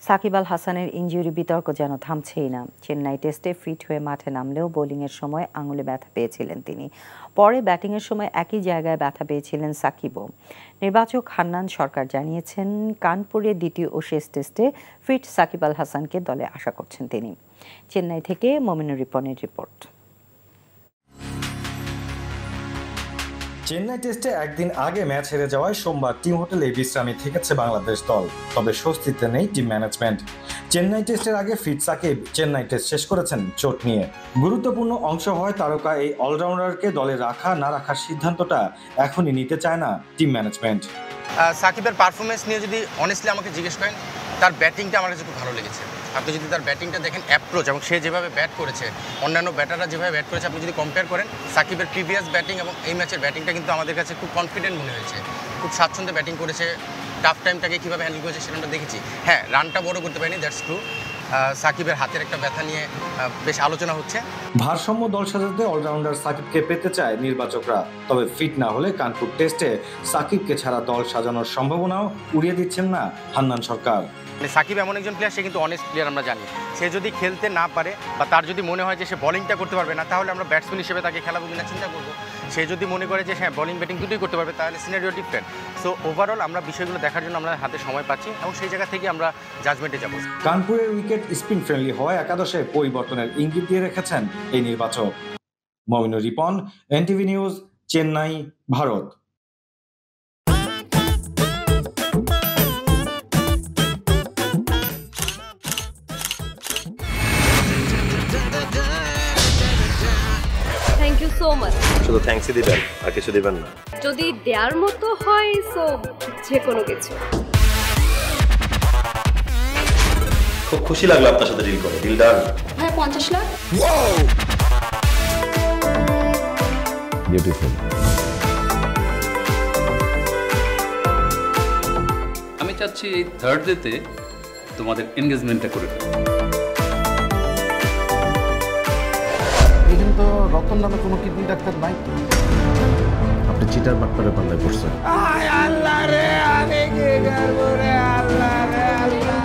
সাকিব আল হাসানের ইনজুরি বিতর্ক যেন থামছেই না। চেন্নাই টেস্টে ফিট হয়ে মাঠে নামলেও বোলিংয়ের সময় আঙুলে ব্যথা পেয়েছিলেন তিনি। পরে ব্যাটিংয়ের সময় একই জায়গায় ব্যথা পেয়েছিলেন সাকিবও। নির্বাচক হান্নান সরকার জানিয়েছেন, কানপুরের দ্বিতীয় ও শেষ টেস্টে ফিট সাকিব আল হাসানকে দলে আশা করছেন তিনি। চেন্নাই থেকে মমিনুর রিপনের রিপোর্ট। চেন্নাই টেস্টে একদিন আগে ম্যাচ হেরে যাওয়ায় সোমবার টিম হোটেলে বিশ্রামে থেকেছে বাংলাদেশ দল। তবে স্বস্তিতে নেই টিম ম্যানেজমেন্ট। চেন্নাই টেস্টের আগে ফিট সাকিব চেন্নাই টেস্ট শেষ করেছেন চোট নিয়ে। গুরুত্বপূর্ণ অংশ হয় তারকা এই অলরাউন্ডারকে দলে রাখা না রাখার সিদ্ধান্তটা এখনই নিতে চায় না টিম ম্যানেজমেন্ট। সাকিবের পারফরমেন্স নিয়ে যদি অনেস্টলি আমাকে জিজ্ঞেস করেন, তার ব্যাটিংটা আমার কাছে খুব ভালো লেগেছে। আপনি যদি তার ব্যাটিংটা দেখেন, অ্যাপ্রোচ এবং সে যেভাবে ব্যাট করেছে, অন্যান্য ব্যাটাররা যেভাবে ব্যাট করেছে, আপনি যদি কম্পেয়ার করেন সাকিবের প্রিভিয়াস ব্যাটিং এবং এই ম্যাচের ব্যাটিংটা কিন্তু আমাদের কাছে খুব কনফিডেন্ট মনে হয়েছে। খুব স্বাচ্ছন্দ্যে ব্যাটিং করেছে, টাফ টাইমটাকে কীভাবে হ্যান্ডেল করেছে সেটা আমরা দেখেছি। হ্যাঁ, রানটা বড় করতে পারিনি, দ্যাটস ট্রু। সাকিবের হাতের একটা ব্যথা নিয়ে বেশ আলোচনা হচ্ছে। ভারসাম্য দল সাজাতে অলরাউন্ডার সাকিবকে পেতে চায় নির্বাচকরা। তবে ফিট না হলে কানপুর টেস্টে সাকিবকে ছাড়া দল সাজানোর সম্ভাবনাও উড়িয়ে দিচ্ছেন না হান্নান সরকার। সাকিব এমন একজন প্লেয়ার, সে কিন্তু অনেস্ট প্লেয়ার, আমরা জানি। সে যদি খেলতে না পারে বা তার যদি মনে হয় যে সে বোলিংটা করতে পারবে না, তাহলে আমরা ব্যাটসম্যান হিসেবে তাকে খেলাবো কিনা চিন্তা করবো। সে যদি মনে করে যে হ্যাঁ বোলিং ব্যাটিং দুটোই করতে পারবে, তাহলে সিনারিও ডিফারেন্ট। সো ওভারঅল আমরা বিষয়গুলো দেখার জন্য আমরা হাতে সময় পাচ্ছি এবং সেই জায়গা থেকে আমরা জাজমেন্টে যাব। কানপুরের উইকেট স্পিন ফ্রেন্ডলি হওয়ায় একাদশে পরিবর্তনের ইঙ্গিত দিয়ে রেখেছেন এই নির্বাচক। Mominur Ripon, NTV news, Chennai, Bharat. Thank you so much. শুধু থ্যাঙ্কসই দিবেন আর কিছু দিবেন না? যদি দেওয়ার মতো হয় সো যে কোনো কিছু। খুব খুশি লাগলো আপনার সাথে ডিল করে। Deal done. হ্যাঁ, 50 লাখ। বিউটিফুল। আমি চাচ্ছি এই থার্ড ডেতে তোমাদের এনগেজমেন্টটা করে ফেলো। এখানে তো রতন নামে কোনো কিডনি ডাক্তার নাই। আপনি চিটার বাটপারে পাল্লায় পড়ছেন। আল্লাহ রে, আমি কি করব রে, আল্লাহ রে, আল্লাহ।